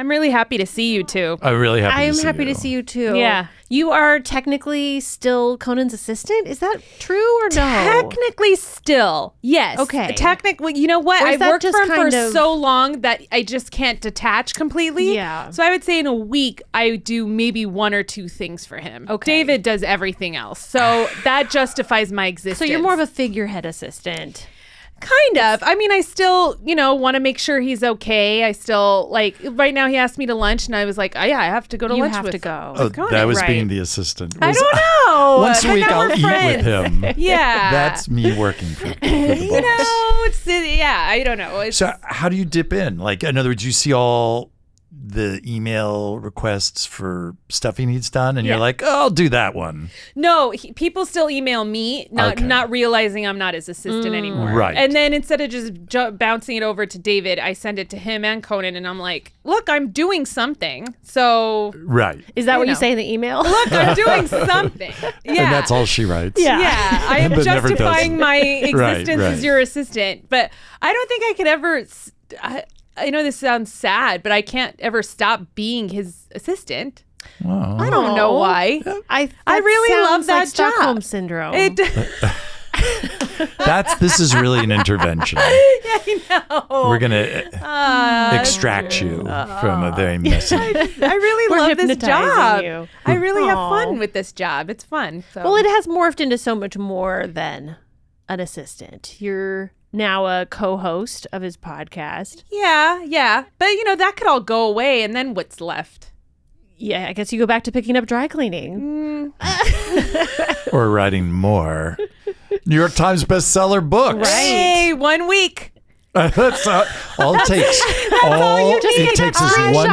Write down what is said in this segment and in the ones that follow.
I'm really happy to see you too. I'm really happy I'm to see happy you. to see you too. Yeah. You are technically still Conan's assistant? Is that true or no? Technically still, yes. Okay. Technically, you know what? Or is I've that worked just for him for kind of- so long that I just can't detach completely. Yeah. So I would say in a week, I do maybe 1 or 2 things for him. Okay. David does everything else. So that justifies my existence. So you're more of a figurehead assistant. Kind of. I mean, I still, want to make sure he's okay. I still, right now he asked me to lunch and I was like, oh, yeah, I have to go to You lunch have with to go. Oh, Conan. that was Right. being the assistant. I don't know. Once a But week now I'll we're eat friends. with him. Yeah. That's me working for the boss. I don't know. So how do you dip in? Like, in other words, you see all the email requests for stuff he needs done and you're like, oh, I'll do that one. No, people still email me, not realizing I'm not his assistant anymore. Right. And then instead of just bouncing it over to David, I send it to him and Conan, and I'm like, look, I'm doing something. So, Right. Is that what you know. say in the email? look, I'm doing something. Yeah. And that's all she writes. Yeah. Yeah, I am But never justifying does. my existence right. as your assistant. But I don't think I could ever... I know this sounds sad, but I can't ever stop being his assistant. Wow. I don't know why. I really sounds love that like Stockholm job. syndrome. This is really an intervention. I know. We're going to extract you from a very messy... I really We're love this hypnotizing job. you. I really have Aw. fun with this job. It's fun. So. Well, it has morphed into so much more than an assistant. You're now a co-host of his podcast. yeah. But, that could all go away, and then what's left? Yeah, I guess you go back to picking up dry cleaning. or writing more New York Times bestseller books. Hey, 1 week. That's all it takes. All it takes is 1 week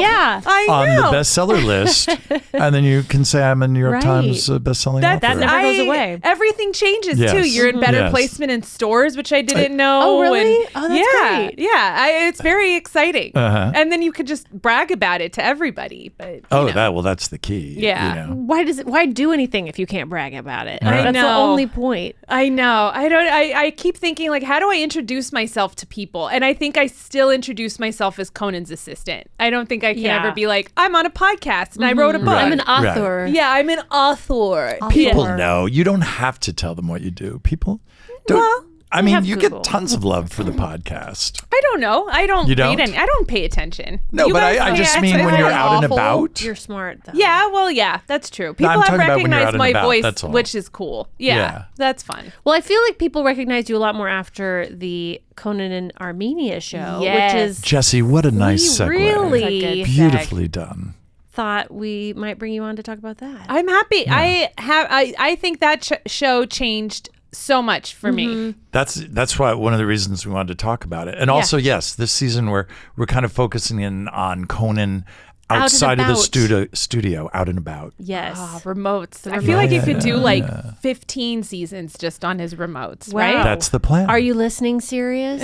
Yeah. I on know. the bestseller list, and then you can say I'm a New York Right. Times bestselling author. that never goes away. Everything changes Yes. too. You're in better Yes. placement in stores, which I didn't know. Oh, really? And Oh, that's great. Yeah, it's very exciting. Uh-huh. And then you could just brag about it to everybody. But That's the key. Yeah. Why do anything if you can't brag about it? I That's the know. only point. I know. I keep thinking, like, how do I introduce myself to people? And I think I still introduce myself as Conan's assistant. I don't think I can Yeah. ever be like, I'm on a podcast and I wrote a book. Right. I'm an author. Yeah, I'm an author. People Yeah. know. You don't have to tell them what you do. People don't. Well, I mean, have you Google. get tons of love for the podcast. I don't know. I don't. You don't? I don't pay attention. No, You but guys I pay just attention? mean when Isn't you're that out and awful? about. You're smart, though. Yeah, well, yeah, that's true. People I'm have talking about when you're out recognized and my about, voice, that's all. which is cool. Yeah, that's fun. Well, I feel like people recognize you a lot more after the Conan in Armenia show, Yes. which is Jesse, what a nice segue. really That's a good Beautifully done. thought we might bring you on to talk about that. I'm happy. I think that show changed so much for me. That's why one of the reasons we wanted to talk about it. And also, yes, this season we're kind of focusing in on Conan and outside of the about. studio, out and about. Yes. Remotes. I feel like you could do like 15 seasons just on his remotes, Wow. right? That's the plan. Are you listening, Sirius?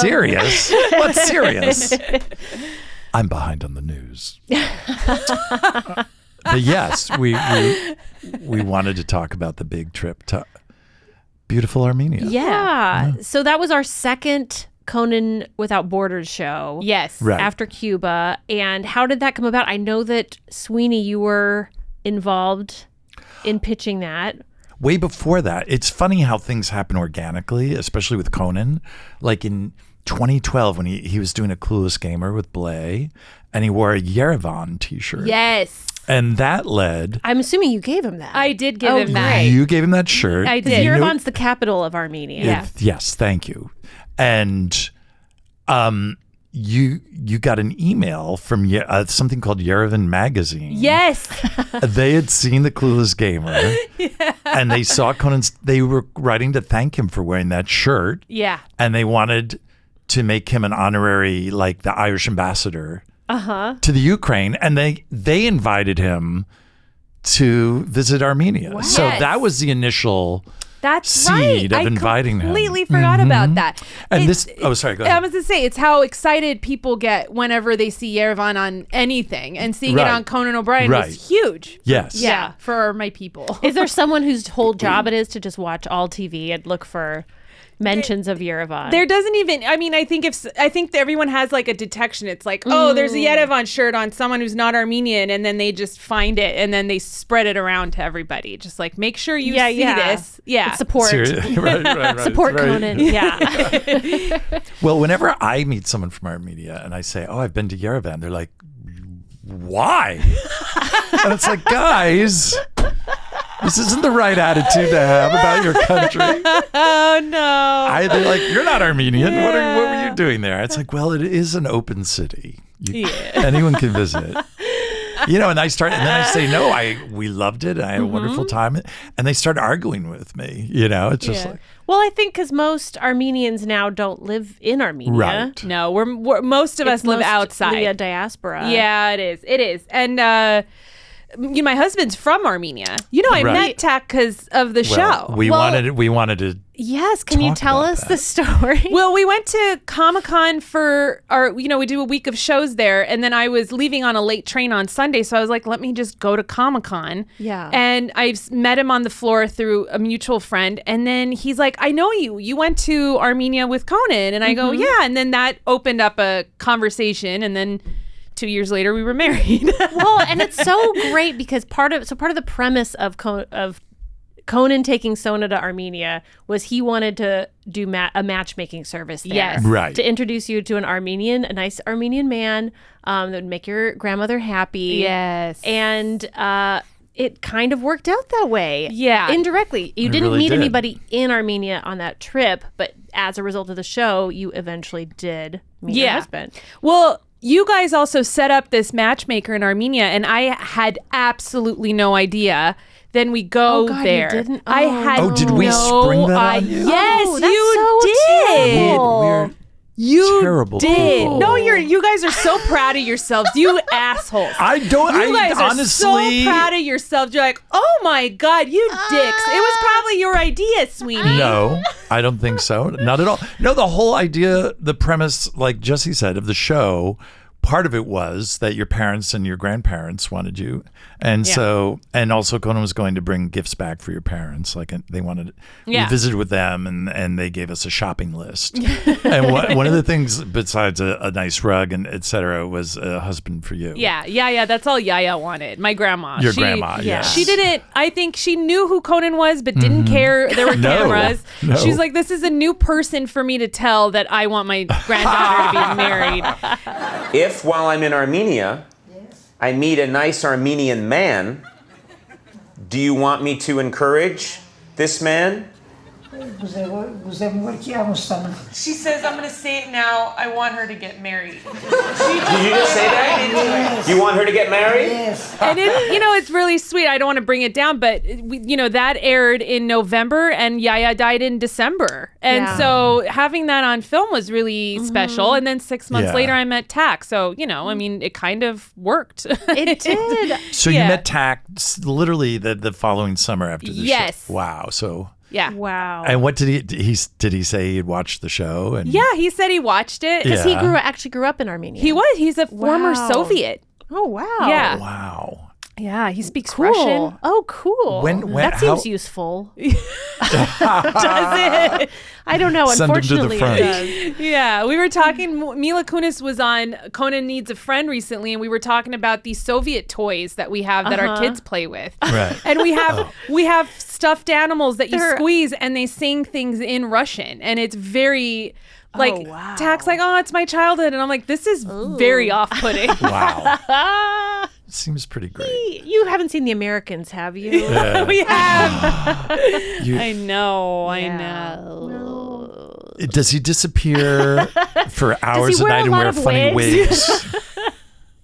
serious? What's serious? I'm behind on the news. But yes, we wanted to talk about the big trip to beautiful Armenia. Yeah. So that was our second Conan Without Borders show. Yes. Right. After Cuba. And how did that come about? I know that, Sweeney, you were involved in pitching that. Way before that, it's funny how things happen organically, especially with Conan. Like in 2012, when he was doing a Clueless Gamer with Blay, and he wore a Yerevan t-shirt. Yes. And that led... I'm assuming you gave him that. I did give him that. great. You gave him that shirt. I did. You know- Yerevan's the capital of Armenia. Yeah. Yes, thank you. And you got an email from something called Yerevan Magazine. Yes. They had seen the Clueless Gamer, and they saw Conan's. They were writing to thank him for wearing that shirt, Yeah. and they wanted to make him an honorary, like the Irish ambassador to the Ukraine, and they invited him to visit Armenia. So Yes. that was the initial. That's seed right. of inviting I him. completely forgot about that. And It's- sorry, go I ahead. was going to say, it's how excited people get whenever they see Yerevan on anything. And seeing it Right. on Conan O'Brien Right. was huge. Yes. Yeah, for my people. Is there someone whose whole job it is to just watch all TV and look for mentions of Yerevan. There doesn't even, I mean, I think everyone has like a detection. It's like, oh, there's a Yerevan shirt on someone who's not Armenian, and then they just find it and then they spread it around to everybody. Just like, make sure you see this. Yeah. It's support. right. Support Conan. Yeah. Well, whenever I meet someone from Armenia and I say, oh, I've been to Yerevan, they're like, why? And it's like, guys, this isn't the right attitude to have about your country. Oh, no. They're like, you're not Armenian. What were you doing there? It's like, well, it is an open city. Anyone can visit. And then I say, no, we loved it. I had a wonderful time. And they start arguing with me. It's just like. Well, I think because most Armenians now don't live in Armenia. Right. No, we're most of us live outside. A diaspora. Yeah, it is. It is. And my husband's from Armenia. I met Tak because of the show. We wanted to. Yes, can you tell us the story? Well, we went to Comic-Con for our, we do a week of shows there, and then I was leaving on a late train on Sunday, so I was like, let me just go to Comic-Con. Yeah. And I met him on the floor through a mutual friend, and then he's like, I know you. You went to Armenia with Conan, and I go, yeah, and then that opened up a conversation, and then 2 years later we were married. Well, and it's so great because part of the premise of Conan taking Sona to Armenia was he wanted to do a matchmaking service there. Yes. Right. To introduce you to a nice Armenian man that would make your grandmother happy. Yes. And it kind of worked out that way. Yeah. Indirectly. You didn't really meet did. anybody in Armenia on that trip, but as a result of the show, you eventually did meet your husband. Well, you guys also set up this matchmaker in Armenia, and I had absolutely no idea. Then we go there. You didn't? I had did we spring that on you? Yes, that's you so did. terrible. We're You terrible did. people. No, you guys are so proud of yourselves. You assholes. I don't. You guys I are honestly. so proud of yourselves. You're like, oh my God, you dicks. It was probably your idea, sweetie. No, I don't think so. Not at all. No, the whole idea, the premise, like Jesse said, of the show, part of it was that your parents and your grandparents wanted you. And and also Conan was going to bring gifts back for your parents. Like they wanted, we visited with them and they gave us a shopping list. And one of the things besides a nice rug and et cetera was a husband for you. Yeah. That's all Yaya wanted. My grandma. Your grandma, yes. She didn't, I think she knew who Conan was, but didn't care there were cameras. No. She's like, this is a new person for me to tell that I want my granddaughter to be married. If while I'm in Armenia, I meet a nice Armenian man, do you want me to encourage this man? She says, I'm going to say it now. I want her to get married. Did you just say that? Yes. You want her to get married? Yes. And it's really sweet. I don't want to bring it down, but that aired in November and Yaya died in December. And so having that on film was really special. And then 6 months later I met Tak. So, it kind of worked. It did. So you met Tak literally the following summer after the show. Yes. Wow. So. Yeah. Wow. And what did he say he'd watched the show? And yeah, he said he watched it. Because he actually grew up in Armenia. He was. He's a former Soviet. Oh, wow. Yeah. Wow. Yeah, he speaks Cool. Russian. Oh, cool. When- that seems how- useful. Does it? I don't know. Send him to the Unfortunately, front. it does. Yeah, we were talking. Mila Kunis was on Conan Needs a Friend recently, and we were talking about these Soviet toys that we have that our kids play with. Right. And we have stuffed animals that you squeeze, and they sing things in Russian, and it's very. Like, wow. Tak's like, oh, it's my childhood. And I'm like, this is very off-putting. Wow. Seems pretty great. You haven't seen The Americans, have you? We have. You- I know. Does he disappear for hours a wear night a and lot wear of funny wigs?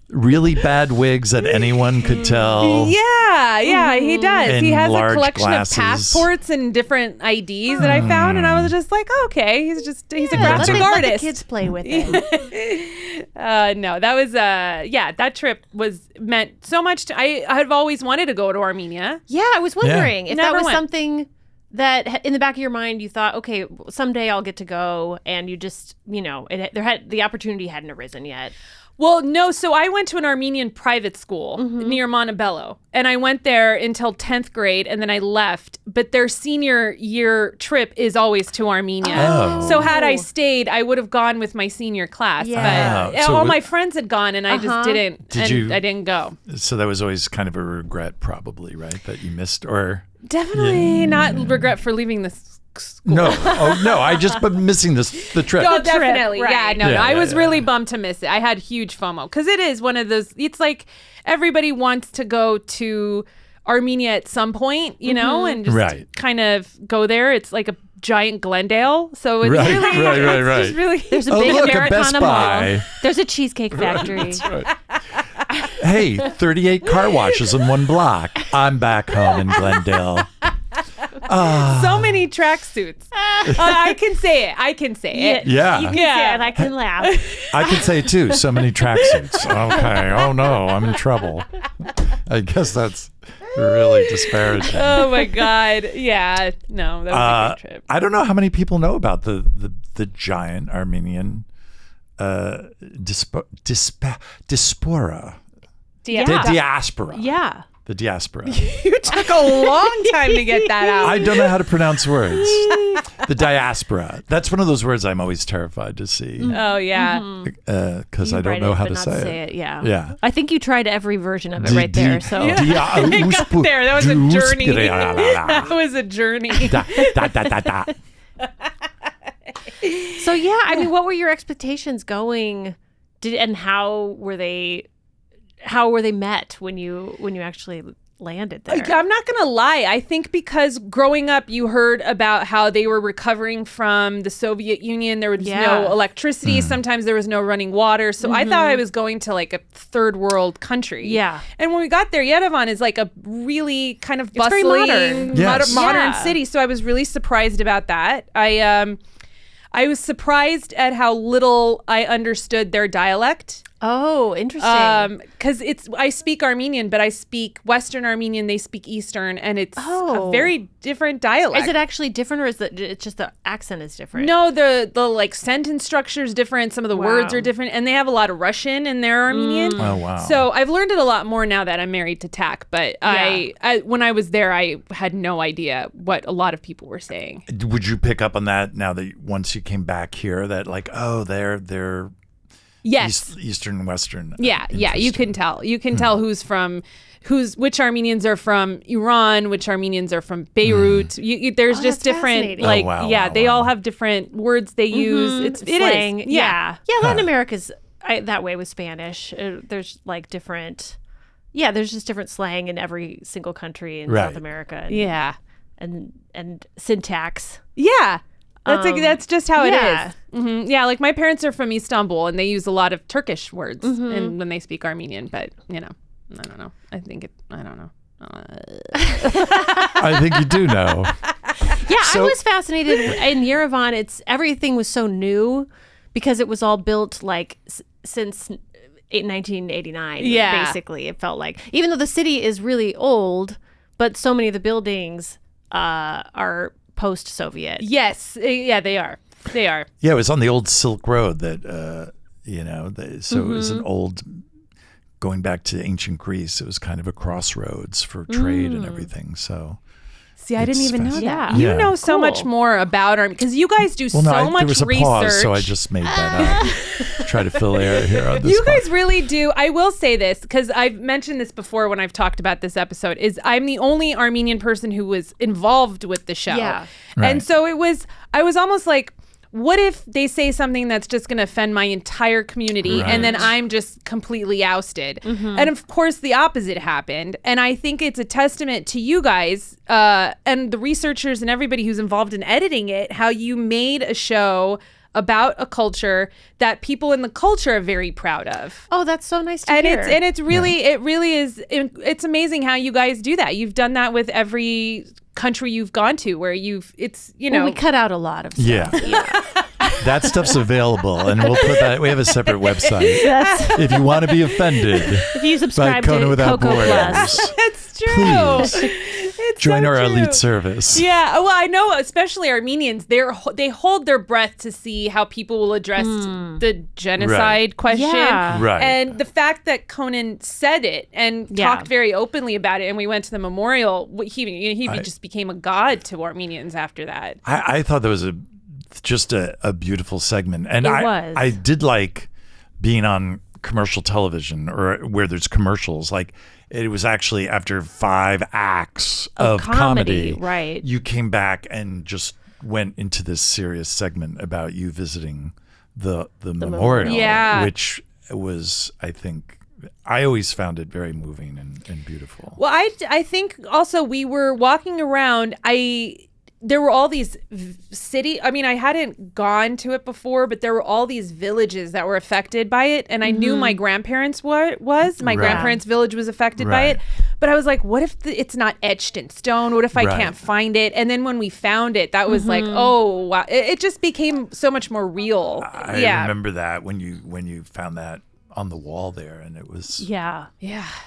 Really bad wigs that anyone could tell. Yeah, he does. And he has a large collection glasses. of passports and different IDs that I found, and I was just like, okay, he's a graphic Let artist. the kids play with it. No, that was that trip was meant so much to. I have always wanted to go to Armenia. Yeah, I was wondering if that Never was went. something that in the back of your mind you thought, okay, someday I'll get to go, and you just, the opportunity hadn't arisen yet? Well, no. So I went to an Armenian private school near Montebello, and I went there until 10th grade, and then I left. But their senior year trip is always to Armenia. Oh. So had I stayed, I would have gone with my senior class. Yeah. But all my friends had gone, and I just didn't. I didn't go. So that was always kind of a regret, probably, right? That you missed, or definitely not regret for leaving this school. No, but missing the trip. Oh, definitely. Right. Yeah, I was really bummed to miss it. I had huge FOMO because it is one of those, it's like everybody wants to go to Armenia at some point, and just kind of go there. It's like a giant Glendale. So it's right. It's just really, there's a big Americana Best mall. There's a cheesecake factory. That's right. Hey, 38 car washes in one block. I'm back home in Glendale. So many tracksuits. I can say it. Yeah. You can say it. I can laugh. I can say it too. So many tracksuits. Okay. Oh no, I'm in trouble. I guess that's really disparaging. Oh my God. Yeah. No, that was a good trip. I don't know how many people know about the giant Armenian diaspora. Diaspora. Yeah. The diaspora. You took a long time to get that out. I don't know how to pronounce words. The diaspora. That's one of those words I'm always terrified to see. Oh, yeah. Because I don't know how to say it. Yeah. Yeah. I think you tried every version of it right there. So I got there. That was a journey. That was a journey. So yeah, I mean, what were your expectations going? And how were they met when you actually landed there? I'm not gonna lie. I think because growing up, you heard about how they were recovering from the Soviet Union. There was no electricity. Sometimes there was no running water. So I thought I was going to like a third world country. Yeah. And when we got there, Yerevan is like a really kind of very bustling, modern. modern city. So I was really surprised about that. I was surprised at how little I understood their dialect. Oh, interesting. Because I speak Armenian, but I speak Western Armenian. They speak Eastern, and it's a very different dialect. Is it actually different, or is it's just the accent is different? No, the like sentence structure is different. Some of the words are different, and they have a lot of Russian in their Armenian. Oh wow! So I've learned it a lot more now that I'm married to Tak. But I when I was there, I had no idea what a lot of people were saying. Would you pick up on that now that once you came back here? That like, oh, they're yes, Eastern, Western. Yeah. You can tell. You can tell which Armenians are from Iran, which Armenians are from Beirut. There's just different, like, they all have different words they use. It's slang. It is. Yeah. Latin America's that way with Spanish. There's like different. Yeah, there's just different slang in every single country in South America. And syntax. Yeah. That's just how it is. Mm-hmm. Yeah, like my parents are from Istanbul, and they use a lot of Turkish words when they speak Armenian. But I don't know. I don't know. I think you do know. Yeah, I was fascinated in Yerevan. Everything was so new because it was all built like since 1989. Yeah, basically, it felt like, even though the city is really old, but so many of the buildings are post-Soviet. Yes. Yeah, they are. Yeah, it was on the old Silk Road that, so it was an old, going back to ancient Greece, it was kind of a crossroads for trade and everything. So, see, I didn't even know that. Yeah. You know so much more about Armenia because you guys do much there was a research. Pause, so I just made that up. Try to fill air here on this. You guys really do. I will say this because I've mentioned this before when I've talked about this episode. Is I'm the only Armenian person who was involved with the show. Yeah. Right. And so I was almost like, what if they say something that's just going to offend my entire community and then I'm just completely ousted? And of course, the opposite happened. And I think it's a testament to you guys and the researchers and everybody who's involved in editing it, how you made a show about a culture that people in the culture are very proud of. Oh, that's so nice to hear. It's really, it really is. It's amazing how you guys do that. You've done that with every country you've gone to where we cut out a lot of stuff. Yeah. That stuff's available, and we'll put that. We have a separate website if you want to be offended. If you subscribe by Conan to Without Coco Borders. Plus, that's true. Please. Join so our true. elite service. Yeah, well, I know, especially Armenians, they hold their breath to see how people will address the genocide question. Yeah. Right. And the fact that Conan said it and talked very openly about it, and we went to the memorial, he just became a god to Armenians after that. I thought that was just a beautiful segment. And I did like being on commercial television or where there's commercials. Like, it was actually after 5 acts of comedy, right? You came back and just went into this serious segment about you visiting the memorial, which was, I think, I always found it very moving and beautiful. Well, I think also we were walking around. There were all these I hadn't gone to it before, but there were all these villages that were affected by it. And I knew my grandparents' grandparents' village was affected by it. But I was like, what if it's not etched in stone? What if I can't find it? And then when we found it, that was like, oh, wow. It just became so much more real. I remember that when you found that on the wall there, and it was... Yeah.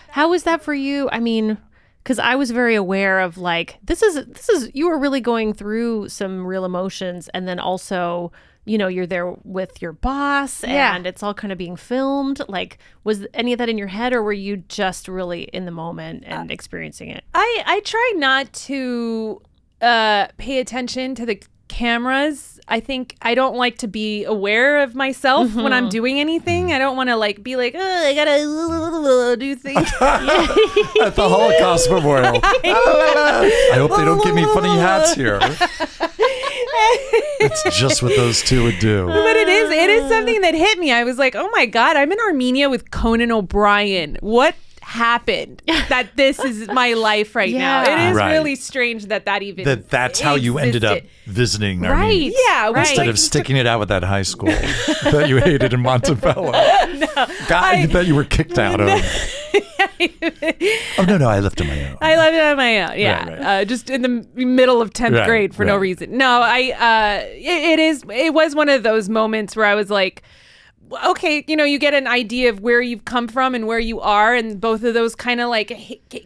How was that for you? I mean... Because I was very aware of like, this is you were really going through some real emotions, and then also, you're there with your boss, and it's all kind of being filmed. Like, was any of that in your head, or were you just really in the moment and experiencing it? I try not to pay attention to the cameras. I think I don't like to be aware of myself when I'm doing anything. I don't want to be like, oh, I gotta do things. At the Holocaust Memorial. I hope they don't give me funny hats here. It's just what those two would do. But it is something that hit me. I was like, oh my God, I'm in Armenia with Conan O'Brien. What happened that this is my life right now? It is really strange that even that's how you ended up visiting Armenia. Instead of sticking it out with that high school that you hated in Montebello. That you were kicked out of. Oh, no, I left on my own. I left it on my own, right. Just in the middle of 10th grade for no reason. No, it was one of those moments where I was like, okay, you get an idea of where you've come from and where you are, and both of those kind of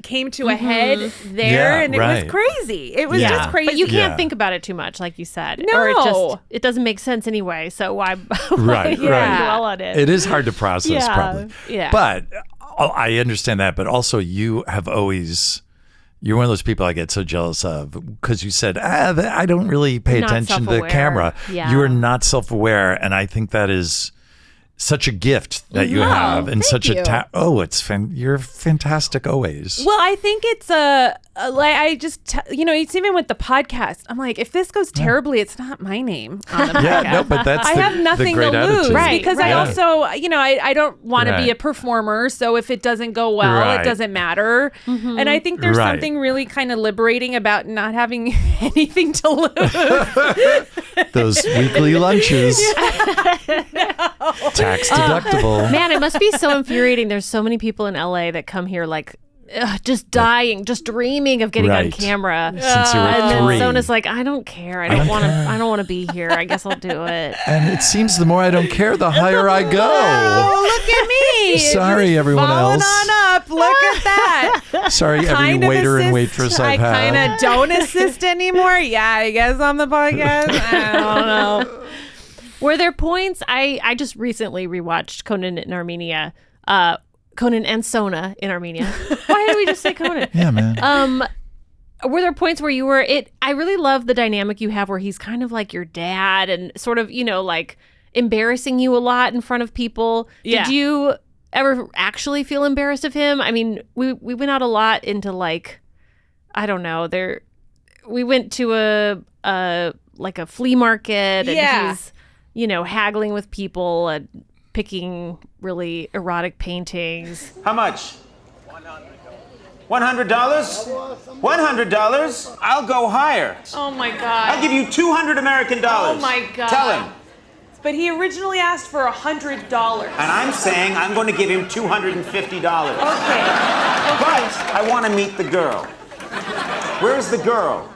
came to a head there, and it was crazy. It was just crazy. But you can't think about it too much, like you said. No. Or it doesn't make sense anyway, so why dwell on it? It is hard to process, probably. Yeah. But I understand that, but also you have always... You're one of those people I get so jealous of because you said, I don't really pay attention to the camera. Yeah. You are not self-aware, and I think that is... such a gift that you have, and such a you're fantastic always. Well, I think it's it's even with the podcast. I'm like, if this goes terribly, it's not my name on the podcast. But that's I have nothing to lose, because I also, I don't want to be a performer. So if it doesn't go well, it doesn't matter. And I think there's something really kind of liberating about not having anything to lose. Those weekly lunches. Tax deductible. Man, it must be so infuriating. There's so many people in LA that come here just dying, just dreaming of getting on camera. Since you were and 3. then Sona's like, I don't care. I don't want to be here. I guess I'll do it. And it seems the more I don't care, the higher I go. Oh, look at me. Sorry, everyone falling else. on up. Look at that. Sorry, every waiter and waitress I've had. I kind of don't assist anymore. Yeah, I guess on the podcast. I don't know. Were there points? I just recently rewatched Conan in Armenia. Conan and Sona in Armenia. Why did we just say Conan? Yeah, man. Were there points where you were I really love the dynamic you have where he's kind of like your dad and sort of, embarrassing you a lot in front of people. Yeah. Did you ever actually feel embarrassed of him? I mean, we went out a lot into I don't know, we went to a flea market, and he's haggling with people and picking really erotic paintings. How much? $100. $100? I'll go higher. Oh my God. I'll give you 200 American dollars. Oh my God. Tell him. But he originally asked for $100. And I'm saying I'm going to give him $250. Okay. But I want to meet the girl. Where's the girl?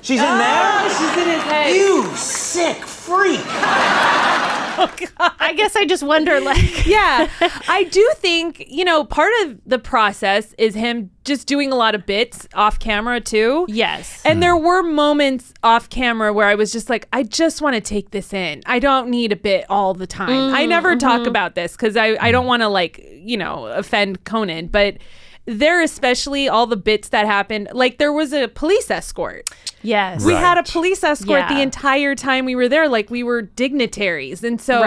She's in there? She's in his head. You sick freak. I guess I just wonder, like... Yeah. I do think, part of the process is him just doing a lot of bits off camera, too. Yes. And there were moments off camera where I was just like, I just want to take this in. I don't need a bit all the time. I never talk about this because I don't want to, offend Conan. But there, especially all the bits that happened, like there was a police escort. Yes. We had a police escort the entire time we were there, like we were dignitaries. And so,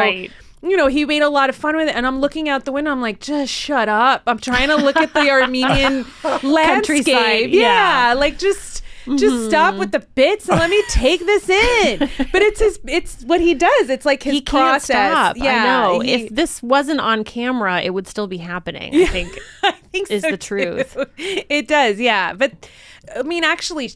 he made a lot of fun with it. And I'm looking out the window, I'm like, just shut up. I'm trying to look at the Armenian landscape. Yeah. Like just stop with the bits and let me take this in. But it's what he does. It's like his process. Stop. Yeah. I know. If this wasn't on camera, it would still be happening, I think is the truth. It does, yeah. But I mean, actually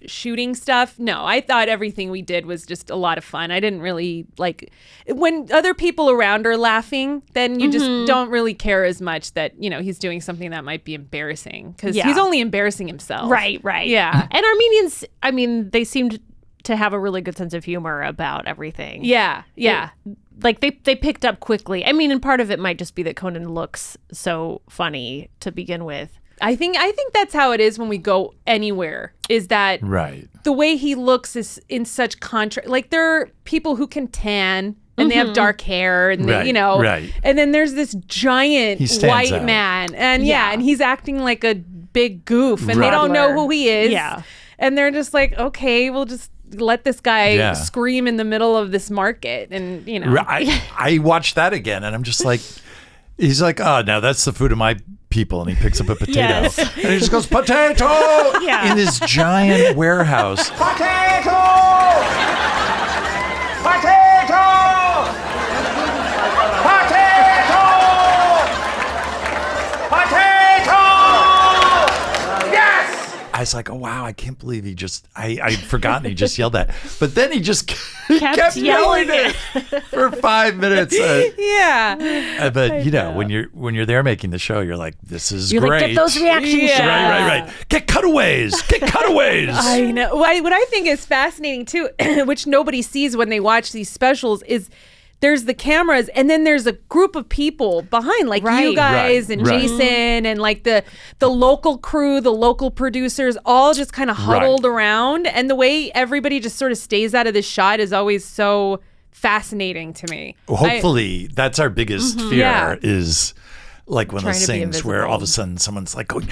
shooting stuff, no, I thought everything we did was just a lot of fun. I didn't really like when other people around are laughing, then you just don't really care as much that he's doing something that might be embarrassing because he's only embarrassing himself. Right yeah. And Armenians, I mean, they seemed to have a really good sense of humor about everything. Yeah Like they picked up quickly. I mean, and part of it might just be that Conan looks so funny to begin with. I think that's how it is when we go anywhere, is that the way he looks is in such contrast. Like there are people who can tan and they have dark hair and and then there's this giant white man and and he's acting like a big goof and they don't know who he is. Yeah. And they're just like, okay, we'll just let this guy scream in the middle of this market and I watched that again and I'm just like, he's like, oh, now that's the food of my people, and he picks up a potato and he just goes, potato in this giant warehouse. Potato! Potato! Potato! Potato! Yes! I was like, oh wow, I can't believe he just I'd forgotten he just yelled that. But then he just kept yelling it for 5 minutes. But when you're there making the show, you're like, this is great. Like, get those reaction shots. Right. Get cutaways. I know. What I think is fascinating too, which nobody sees when they watch these specials, is there's the cameras and then there's a group of people behind, like you guys and Jason and like the local crew, the local producers, all just kind of huddled around. And the way everybody just sort of stays out of the shot is always so fascinating to me. Hopefully that's our biggest fear is like one of those things where all of a sudden someone's like going,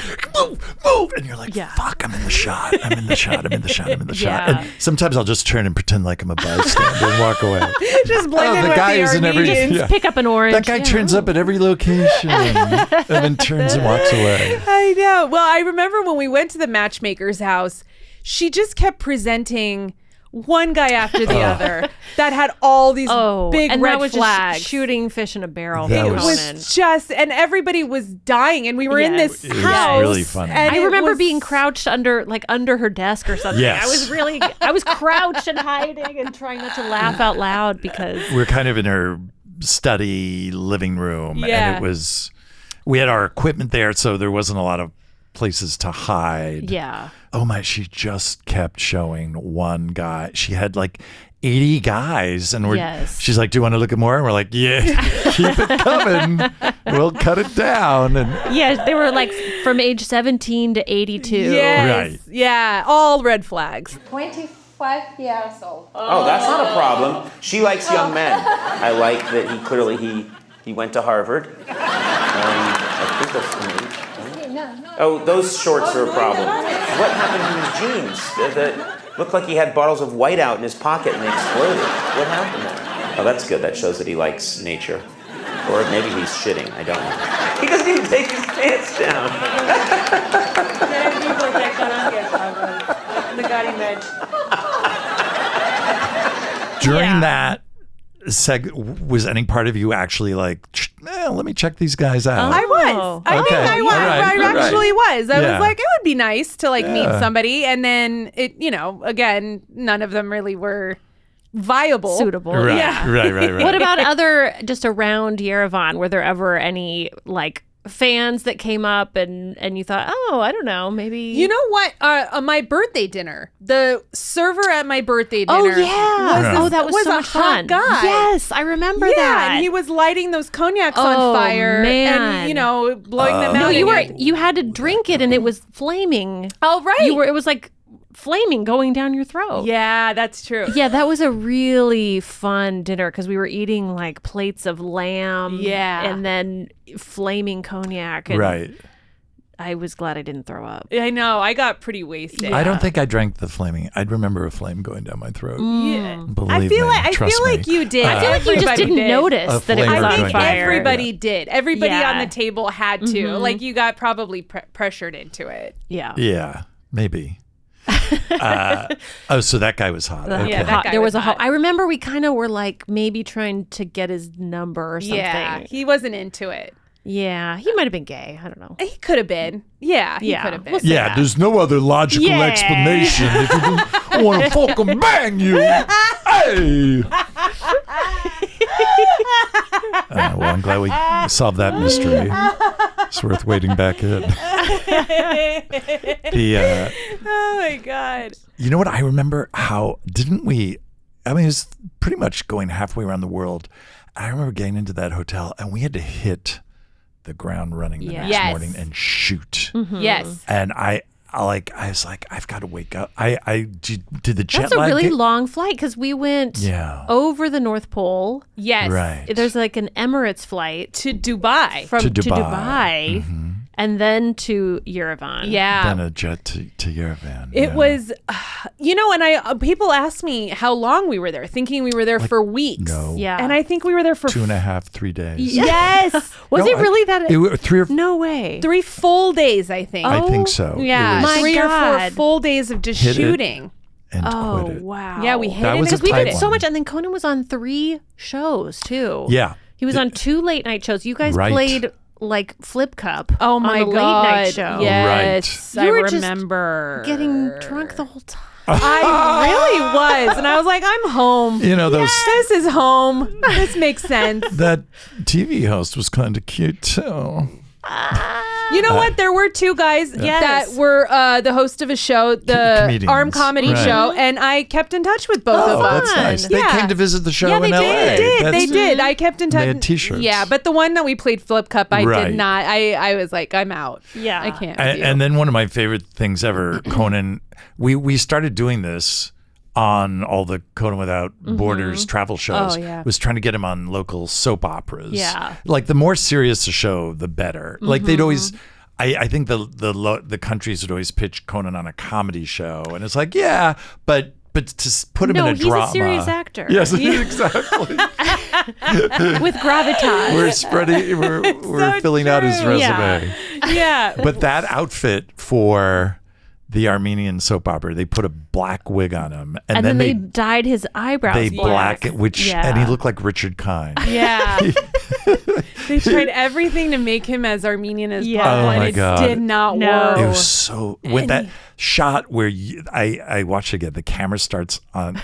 move, and you're like, fuck, I'm in the shot. And sometimes I'll just turn and pretend like I'm a bystander and walk away. Just blend in with guy the Armenians. Pick up an orange. That guy turns up at every location and then turns and walks away. I know. Well, I remember when we went to the matchmaker's house, she just kept presenting one guy after the other that had all these big and red that was flags. Just shooting fish in a barrel. That It was just, and everybody was dying, and we were in this It was house. really funny. And I remember being crouched under her desk or something. Yes. I was crouched and hiding and trying not to laugh out loud because we're kind of in her study living room, and we had our equipment there, so there wasn't a lot of places to hide. Yeah. Oh my, she just kept showing one guy. She had like 80 guys and she's like, do you want to look at more? And we're like, yeah, keep it coming. We'll cut it down. And they were like from age 17 to 82. Yes. Right. Yeah, all red flags. 25 years old. Oh, that's not a problem. She likes young men. I like that he clearly he went to Harvard. I think that's the age. Oh, those shorts are a problem. What happened to his jeans? That looked like he had bottles of whiteout in his pocket and they exploded. What happened there? Oh, that's good. That shows that he likes nature. Or maybe he's shitting. I don't know. He doesn't even take his pants down. during that was any part of you actually like, let me check these guys out? I was. I think I was. I actually was. I was like, it would be nice to like meet somebody. And then it, again, none of them really were viable. Suitable. Right, Yeah. right. What about just around Yerevan? Were there ever any like fans that came up and you thought, oh, I don't know, maybe. You know what? My birthday dinner, the server at my birthday dinner. Oh yeah. That was so much fun. Guy. Yes, I remember that. And he was lighting those cognacs on fire, man. and blowing them out. No, you had to drink it, and it was flaming. Oh right. It was like flaming going down your throat. Yeah, that's true. Yeah, that was a really fun dinner because we were eating like plates of lamb. Yeah. And then flaming cognac. And Right. I was glad I didn't throw up. I know. I got pretty wasted. I don't think I drank the flaming. I'd remember a flame going down my throat. Yeah. Believe me. I Trust feel me. like you did. I feel like you just Everybody didn't did. notice that it was flavor on I think fire. everybody did. Everybody Yeah. on the table had to. Like you got probably pressured into it. Yeah. Yeah, maybe. So that guy was hot. Okay. Yeah, that guy There was was a hot. I remember we kind of were like maybe trying to get his number or something. Yeah, he wasn't into it. Yeah, he might have been gay. I don't know. He could have been. Yeah, he Yeah. could have been. We'll see. Yeah, there's no other logical Yeah. explanation. If you didn't want to fucking bang you, hey. Well, I'm glad we solved that mystery. It's worth waiting back in. Oh my God. You know what? I remember how, didn't we? I mean, it was pretty much going halfway around the world. I remember getting into that hotel and we had to hit the ground running the next Yes. morning and shoot. Yes. And I was like, I've got to wake up. I did the jet That's a lag. really long flight because we went over the North Pole. Yes. Right. There's like an Emirates flight To Dubai. from To to Dubai. Dubai, and then to Yerevan. Yeah. Then a jet to Yerevan. It yeah. was, and people asked me how long we were there, thinking we were there for weeks. No. Yeah. And I think we were there for 2.5, 3 days. Yes. Was No, it really that? It were 3 or 4. No way. 3 full days, I think. I think so. Yeah. It was, My 3 or 4 God. full days of just Hit it. shooting. and Oh, quit it. wow. Yeah, we hit That it was a because we tight did it one. So much. And then Conan was on 3 shows too. Yeah. He was on 2 late night shows. You guys Right. played like Flip Cup. Oh my on the God. late night show. Yes. You I were just remember. Getting drunk the whole time. I really was. And I was like, I'm home. You know, those This is home. This makes sense. that TV host was kind of cute too. You know what? There were 2 guys that were the host of a show, the Comedians. Arm Comedy Right. Show, and I kept in touch with both of Oh, them. that's nice. They Yeah. came to visit the show Yeah, in they LA. did. That's- They did. I kept in touch. They had T-shirts. Yeah, but the one that we played Flip Cup, I Right. did not. I was like, I'm out. Yeah. I can't. And, do. and then one of my favorite things ever, Conan, we started doing this on all the Conan Without Borders travel shows. Oh, yeah. Was trying to get him on local soap operas. Yeah. Like the more serious the show, the better. Like they'd always. I think the countries would always pitch Conan on a comedy show, and it's like, yeah, but to put him in a he's drama. a serious actor. Yes, exactly. With gravitas. We're spreading. We're so filling out his true. resume. yeah. But that outfit for the Armenian soap opera, they put a black wig on him, and then they they dyed his eyebrows they black. black it, which Yeah. and he looked like Richard Kind. Yeah. They tried everything to make him as Armenian as Yeah. possible, Oh, and my it God. did not No. work. It was so with that shot where I watched it again. The camera starts on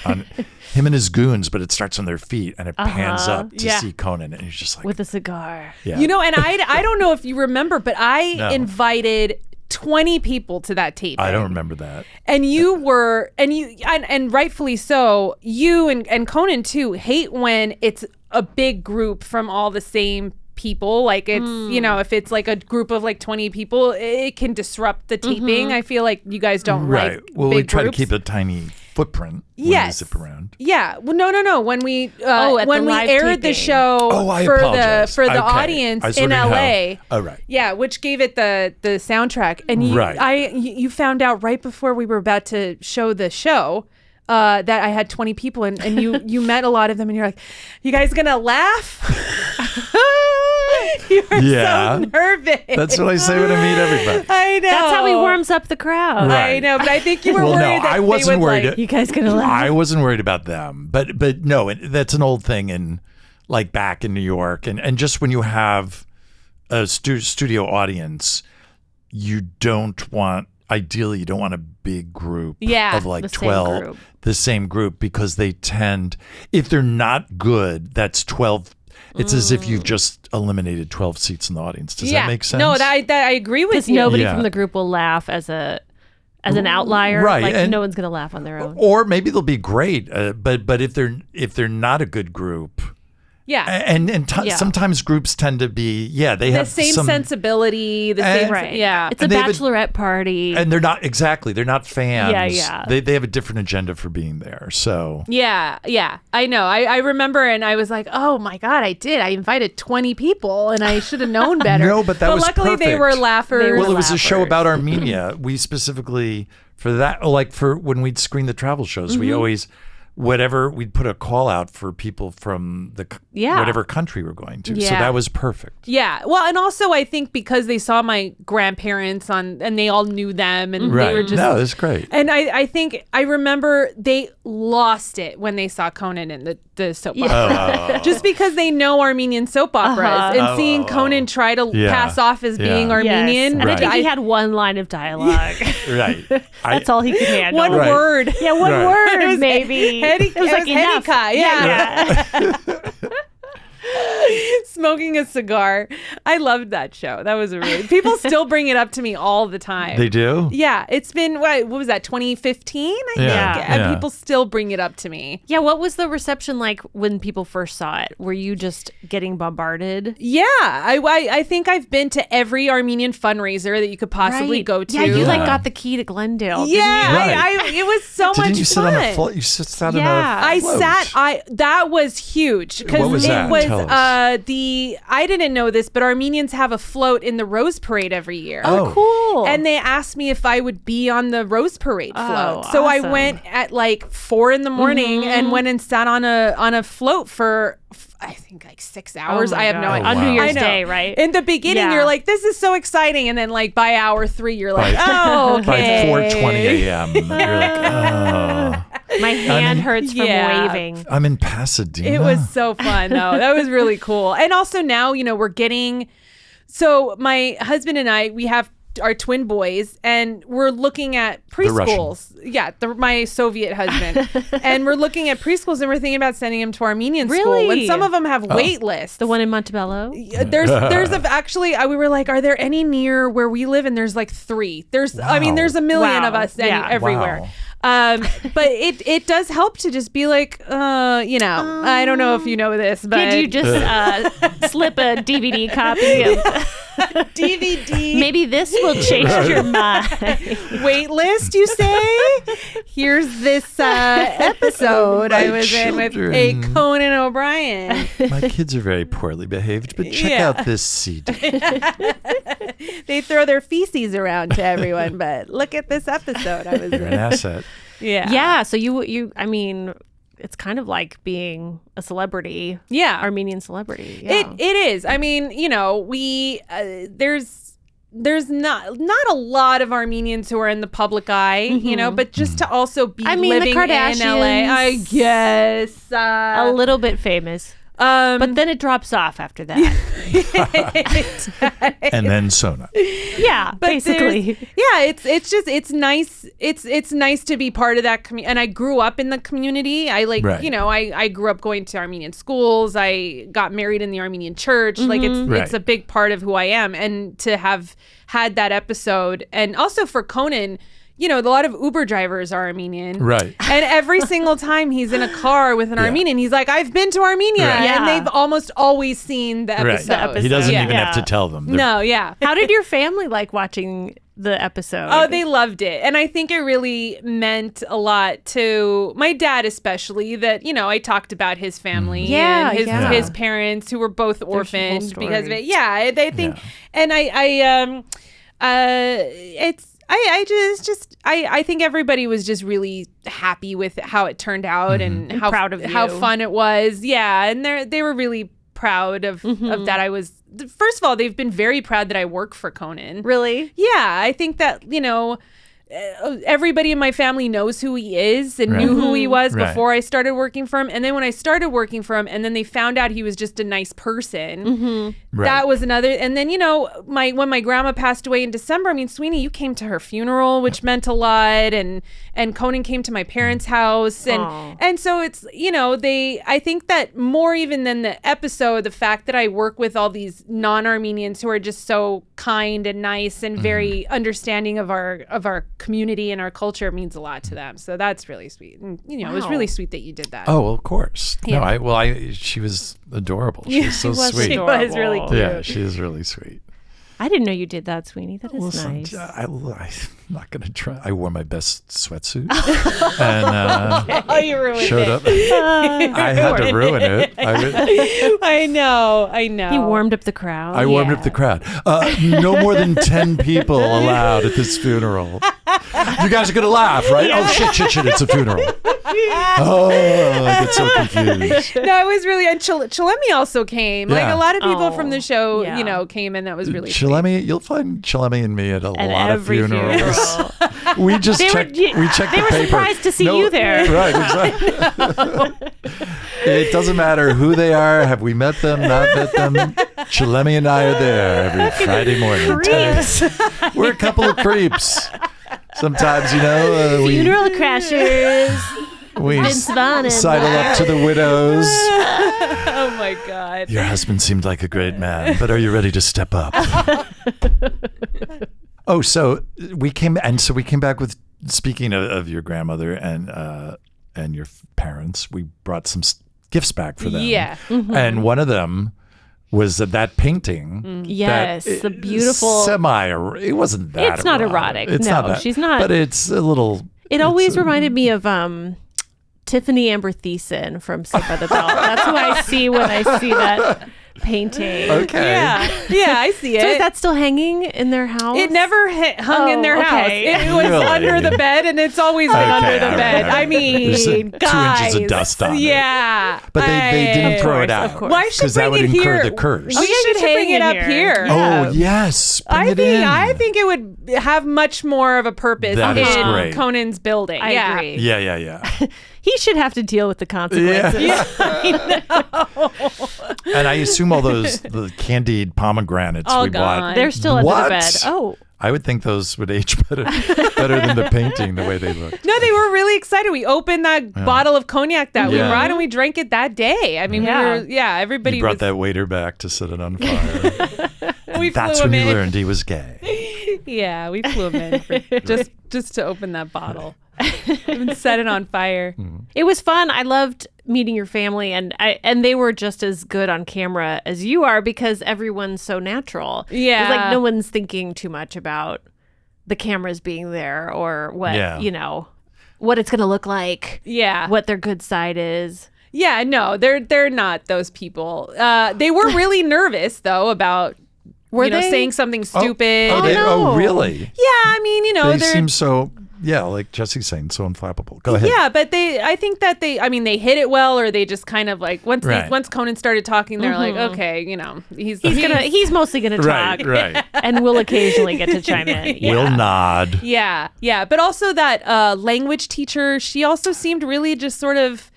him and his goons, but it starts on their feet and it pans up to Yeah. see Conan, and he's just like, With a cigar. yeah. You know, and I don't know if you remember, but I No. invited 20 people to that taping. I don't remember that. And you were, and rightfully so, you and Conan too hate when it's a big group from all the same people. Like it's, if it's like a group of like 20 people, it can disrupt the taping. I feel like you guys don't Right. like Well, big we try groups. to keep a tiny footprint when Yes. we zip around. Yeah. Well, no. When we at when the we live aired the taping. show Oh, I for apologize. the Okay. audience I was in wondering LA. how- Oh, right. Yeah, which gave it the soundtrack. And you found out right before we were about to show the show that I had 20 people and you met a lot of them and you're like, you guys gonna laugh? You were Yeah. so nervous. That's what I say when I meet everybody. I know. That's how he warms up the crowd. Right. I know, but I think you were Well, no, worried that I wasn't they would worried. like, You guys gonna laugh? I wasn't worried about them, but no, that's an old thing in like back in New York, and just when you have a studio audience, you don't want. Ideally, you don't want a big group of like the same 12, group. the same group, because they tend, if they're not good, that's 12. It's as if you've just eliminated 12 seats in the audience. Does that make sense? No, that I agree with you. Nobody from the group will laugh as an outlier. Right. Like and, no one's going to laugh on their own. Or maybe they'll be great, but if they're not a good group. Yeah. And sometimes groups tend to be, they have the same sensibility, the same, right. Yeah. It's a bachelorette party. And they're not fans. Yeah. They have a different agenda for being there. So. Yeah. I know. I remember, and I was like, oh my God, I did. I invited 20 people and I should have known better. No, but that was luckily perfect. they were laughers. Well, it was a show about Armenia. We specifically, for that, like for when we'd screen the travel shows, we always, we'd put a call out for people from the whatever country we're going to. So that was perfect. Yeah. Well, and also I think because they saw my grandparents and they all knew them and they were just. No, that's great. And I think I remember they lost it when they saw Conan in the soap opera. Just because they know Armenian soap operas and seeing Conan try to pass off as being Armenian. Yes. And I think he had one line of dialogue. Right. That's all he could handle. One word. Yeah, one word maybe. It was like Hedika. Yeah. Smoking a cigar. I loved that show. That was people still bring it up to me all the time. They do? Yeah. It's been, what was that, 2015? I think. And people still bring it up to me. Yeah. What was the reception like when people first saw it? Were you just getting bombarded? Yeah. I think I've been to every Armenian fundraiser that you could possibly go to. Yeah, you got the key to Glendale. Yeah. it was so much fun. Didn't you sit on a float? You sat on a float. That was huge. What was that? It was I didn't know this, but Armenians have a float in the Rose Parade every year. Oh, cool. And they asked me if I would be on the Rose Parade float. So awesome. I went at like 4 a.m. and went and sat on a float for I think like 6 hours. I have no idea. On New Year's Day, right? In the beginning, you're like, this is so exciting. And then like by hour 3, you're like, oh, okay. By 4:20 a.m. You're like, oh. My hand hurts from waving. I'm in Pasadena. It was so fun, though. That was really cool. And also now, we're getting... So my husband and I, we have our twin boys, and we're looking at preschools. My Soviet husband. And we're looking at preschools, and we're thinking about sending him to Armenian school. And some of them have wait lists. The one in Montebello? There's actually, we were like, are there any near where we live? And there's like 3. There's a million of us everywhere. Wow. But it does help to just be like, I don't know if you know this, but did you just slip a DVD copy of DVD? Maybe this will change your mind. Wait list, you say? Here's this episode I was in with a Conan O'Brien. My kids are very poorly behaved, but check out this CD. They throw their feces around to everyone, but look at this episode I was in. You're an asset. Yeah. So you I mean, it's kind of like being a celebrity. Yeah. Armenian celebrity. Yeah. It is. I mean, we there's not a lot of Armenians who are in the public eye, but just to also be living the in LA, I guess a little bit famous. But then it drops off after that. And then Sona. Yeah, basically. It's nice. It's nice to be part of that community. And I grew up in the community. I grew up going to Armenian schools. I got married in the Armenian church. Like it's a big part of who I am. And to have had that episode, and also for Conan, a lot of Uber drivers are Armenian. Right. And every single time he's in a car with an Armenian, he's like, I've been to Armenia. Right. And they've almost always seen the episode. Right. He doesn't even have to tell them. How did your family like watching the episode? Oh, they loved it. And I think it really meant a lot to my dad, especially, that, I talked about his family and his parents who were both orphaned because of it. Yeah, they think, and I think everybody was just really happy with how it turned out and how proud of how fun it was. Yeah, and they were really proud of that. First of all, they've been very proud that I work for Conan. Really? Yeah, I think that everybody in my family knows who he is and knew who he was before I started working for him. And then when I started working for him and then they found out he was just a nice person, that was another. And then, when my grandma passed away in December, I mean, Sweeney, you came to her funeral, which meant a lot. And Conan came to my parents' house. And so it's, I think that more even than the episode, the fact that I work with all these non-Armenians who are just so kind and nice and very understanding of our community and our culture means a lot to them. So that's really sweet. And it was really sweet that you did that. Oh, well, of course. Yeah. No, she was adorable. She was so sweet. She was really cute. Yeah, she is really sweet. I didn't know you did that, Sweeney. That is nice. I'm not going to try. I wore my best sweatsuit and you ruined showed up. I had to ruin it. I know. He warmed up the crowd. I warmed up the crowd. No more than 10 people allowed at this funeral. You guys are going to laugh, right? Oh, shit, it's a funeral. Oh, I get so confused. No, it was really, and Chalemi also came. Yeah. Like a lot of people from the show, came, and that was really Chalemi, you'll find Chalemi and me at a lot of funerals. We just checked the paper. They were surprised to see you there. Right, exactly. It doesn't matter who they are. Have we met them, not met them? Chalemi and I are there every Friday morning. Creeps. We're a couple of creeps. Sometimes, funeral crashers. We sidle up to the widows. Oh my God. Your husband seemed like a great man, but are you ready to step up? So we came back with, speaking of your grandmother and your parents, we brought some gifts back for them. Yeah. Mm-hmm. And one of them was that painting. Yes, the beautiful it wasn't that It's not erotic. It's no, not that, she's not. But it's a little. It always reminded me of Tiffany Amber Thiessen from Saved by the Bell. That's who I see when I see that painting. Okay. Yeah, I see it. So is that still hanging in their house? It never hung in their house. It was Really? under the bed, and it's always been under the bed. I mean, There's guys. 2 inches of dust on it. Yeah. But they didn't throw it out. Of course. Why should Because that would bring it incur here? the curse. We should bring it up here. Oh, yes. Bring it in. I think it would have much more of a purpose That is in great. Conan's building. I agree. Yeah. He should have to deal with the consequences. And I assume all the candied pomegranates All we gone. bought. They're still under What? the bed. Oh. I would think those would age better than the painting, the way they look. No, they were really excited. We opened that bottle of cognac that we brought, and we drank it that day. I mean, everybody You brought that waiter back to set it on fire. That's flew when him you in. learned he was gay. Yeah, we flew him in for just to open that bottle and set it on fire. It was fun. I loved meeting your family, and they were just as good on camera as you are because everyone's so natural. Yeah. It's like no one's thinking too much about the cameras being there or what, what it's going to look like. Yeah. What their good side is. Yeah, no, they're not those people. They were really nervous though about saying something stupid. Oh, really? Yeah, I mean, They they're seem so, like Jesse's saying, so unflappable. Go ahead. Yeah, but I think that they hit it well, or they just kind of like once Conan started talking, they're like, okay, he's mostly gonna talk, right, and we'll occasionally get to chime in. Yeah. We'll nod. Yeah, but also that language teacher, she also seemed really just sort of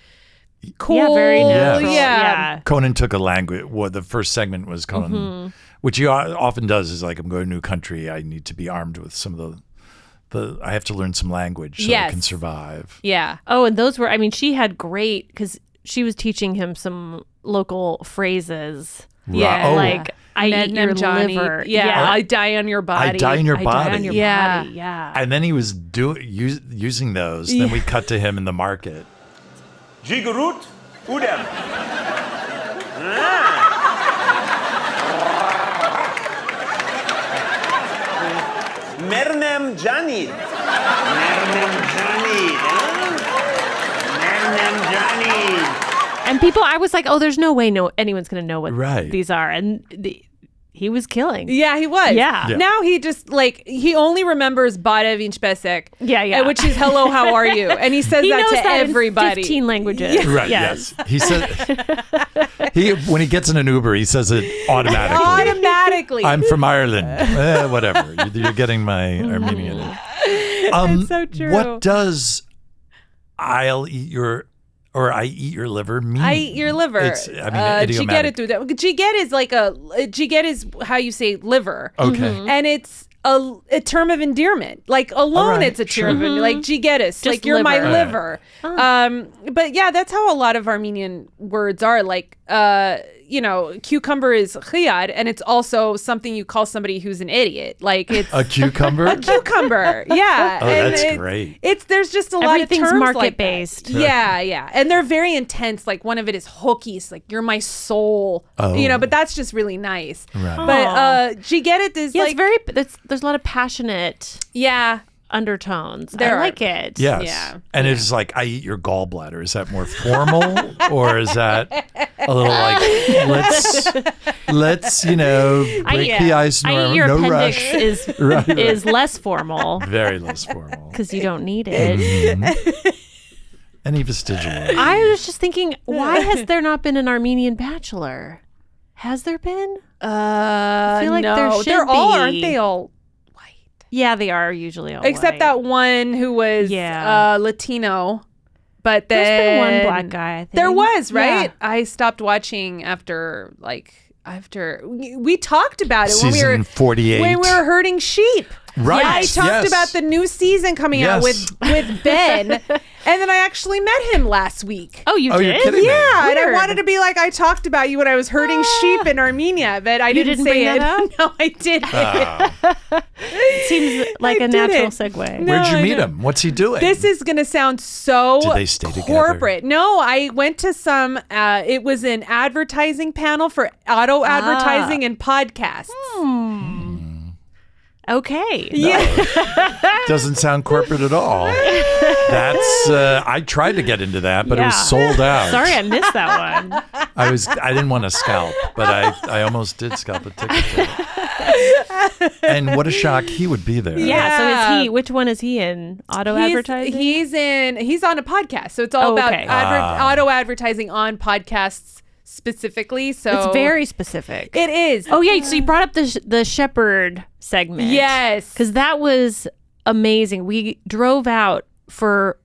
cool. Yeah, very neutral. Yeah. Conan took a language. Well, the first segment was Conan, which he often does. Is like, I'm going to a new country. I need to be armed with some of the. I have to learn some language so I can survive. Yeah. Oh, and those were. I mean, she had great because she was teaching him some local phrases. Yeah, like I eat your Johnny. liver. Yeah, I die on your body. I die on your I body. die on your Yeah. body. Yeah. And then he was using those. Then we cut to him in the market. Jigarut Udem. Mernem Janid. Mernem Janid. Mernem Janid. And people, I was like, oh, there's no way anyone's going to know what Right. these are. And he was killing. Yeah, he was. Yeah. Now he just he only remembers Bada Vinch Besek. Yeah. Which is hello, how are you? And he says He that knows to that everybody. in 15 languages. Right. Yes. He said when he gets in an Uber, he says it automatically. Automatically. I'm from Ireland. Whatever. You're getting my Armenian. It's so true. What does I eat your liver mean? I eat your liver. It's, idiomatic. Jiget is jiget is how you say liver. Okay. And it's a term of endearment. Like alone, right, it's a term of like jigetis, like you're liver. my liver. But yeah, that's how a lot of Armenian words are. Like cucumber is khiyad, and it's also something you call somebody who's an idiot. Like it's a cucumber. A cucumber, yeah. Oh, and that's great. There's just a lot of terms market like based. Yeah, and they're very intense. Like one of it is hooky. It's like you're my soul. Oh. But that's just really nice. Right. But jigetit is it's very. There's a lot of passionate. Yeah. Undertones. I like it. Yes. Yeah. And it's like, I eat your gallbladder. Is that more formal, or is that a little like, let's break the ice? I eat your no appendix rush. is less formal Very less formal. because you don't need it. Any vestigial? I was just thinking, why has there not been an Armenian Bachelor? Has there been? I feel like there should they're be. all, aren't they all? Yeah, they are usually all Except white. that one who was Latino. But then there's been one black guy, I think. There was, right? Yeah. I stopped watching after we talked about it Season 48. when we were herding sheep. Right. Yeah, I talked about the new season coming out with Ben, and then I actually met him last week. Oh, you did? You're kidding me. Yeah, and I Weird. wanted to be like, I talked about you when I was herding sheep in Armenia, but I didn't say bring it. that up? No, I didn't. It seems like a natural segue. No, Where'd you I meet didn't. him? What's he doing? This is going to sound so Did they stay together? corporate. No, I went to some, it was an advertising panel for auto advertising and podcasts. Okay. Yeah. Doesn't sound corporate at all. That's I tried to get into that, but it was sold out. Sorry, I missed that one. I didn't want to scalp, but I almost did scalp a ticket to it. And what a shock he would be there. Yeah. So is he? Which one is he in? Auto advertising. He's on a podcast, so it's all about auto advertising on podcasts specifically. So It's very specific. It is. Oh yeah. So you brought up the shepherd segment. Yes. Because that was amazing. We drove out for,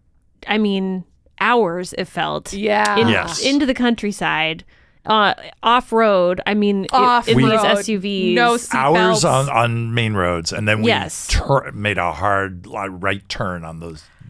hours. It felt. Yeah. Into the countryside. Off road. In these SUVs. No seatbelts. Hours on main roads, and then we made a hard right turn on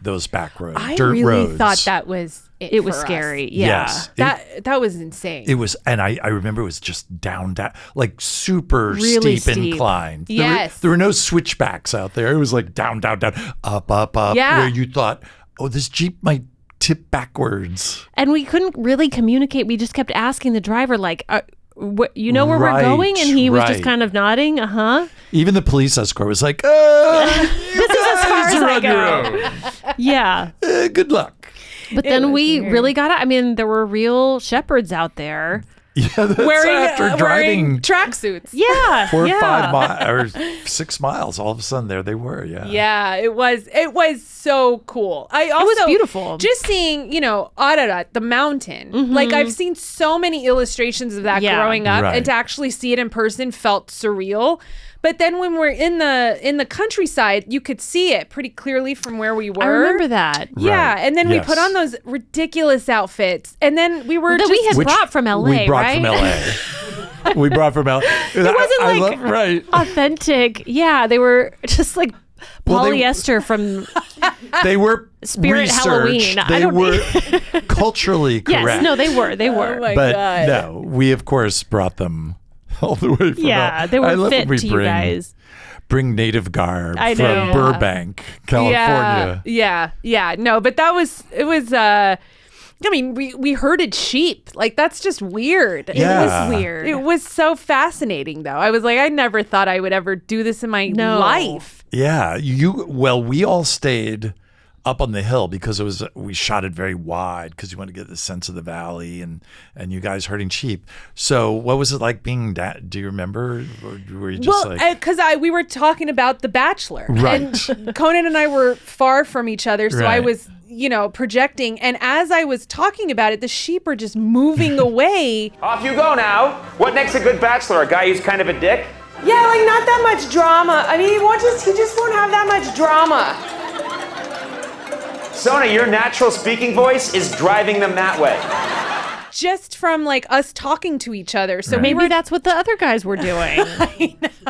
those back roads. I dirt really roads. thought that was It was for us. scary. Yeah. Yes. That was insane. It was, and I remember it was just down, like super Really steep steep. incline. Yes. There were no switchbacks out there. It was like down, up, Yeah. where you thought, oh, this Jeep might tip backwards. And we couldn't really communicate. We just kept asking the driver, like, where we're Right, going? And he was just right. kind of nodding. Even the police escort was like, This is as far as I go. Yeah. Good luck. But then we really got out. There were real shepherds out there. Yeah, that's wearing after driving tracksuits. Yeah. 4 or 5 miles or 6 miles. All of a sudden, there they were. Yeah. Yeah, it was so cool. It was beautiful. Just seeing, Ararat, the mountain. Like I've seen so many illustrations of that growing up, Right. and to actually see it in person felt surreal. But then when we're in the countryside, you could see it pretty clearly from where we were. I remember that. Yeah, Right. and then we Yes. put on those ridiculous outfits, and then we were That we had brought from LA, We brought right? from LA. We brought from LA. It wasn't like authentic. Yeah, they were just like Well, polyester from They were Spirit researched. Halloween. I They don't were culturally correct. Yes, no, they were. Oh my but God. no, we of course brought them all the way from Yeah, LA. they I were love fit when we to you guys. Bring native garb I from know. Burbank, California. Yeah. No, but we herded sheep. Like, that's just weird. Yeah. It was weird. It was so fascinating, though. I was like, I never thought I would ever do this in my life. Yeah, we all stayed up on the hill because we shot it very wide because you want to get the sense of the valley and you guys herding sheep. So what was it like being that? Do you remember? Or were you just because we were talking about The Bachelor, Right. And Conan and I were far from each other, so I Right. was projecting, and as I was talking about it, the sheep are just moving away. Off you go now. What makes a good bachelor? A guy who's kind of a dick? Yeah, like not that much drama. I mean, he just won't have that much drama. Sona, your natural speaking voice is driving them that way. Just from like us talking to each other. So maybe that's what the other guys were doing.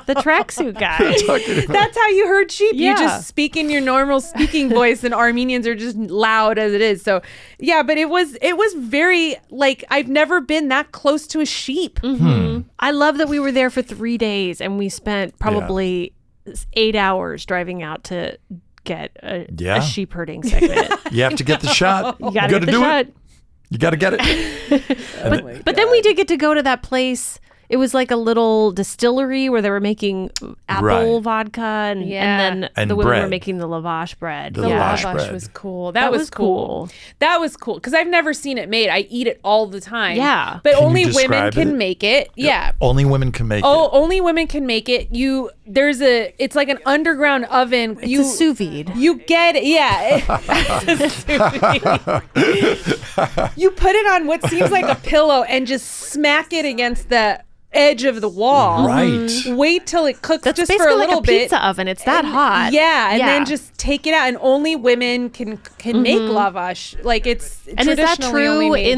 The tracksuit guys. That's how you heard sheep. Yeah. You just speak in your normal speaking voice, and Armenians are just loud as it is. So yeah, but it was very like I've never been that close to a sheep. Mm-hmm. I love that we were there for 3 days and we spent probably 8 hours driving out to get a sheep herding segment. You have to get the shot. You gotta get the shot. You got to get it. But then we did get to go to that place. It was like a little distillery where they were making apple vodka and then the women bread. were making the lavash bread. The lavash bread. was cool. That was cool. That was cool because I've never seen it made. I eat it all the time. Yeah. But Can only you women describe can it? make it. Yeah. Only women can make Oh, it. only women can make it. It's like an underground oven. It's a sous vide. You get it. Yeah. It's a sous vide. You put it on what seems like a pillow and just smack it against the edge of the wall. Right. Wait till it cooks That's just basically for a little like a bit. pizza oven. It's that hot. Yeah, and then just take it out, and only women can make lavash. Like it's And is that traditionally only true made.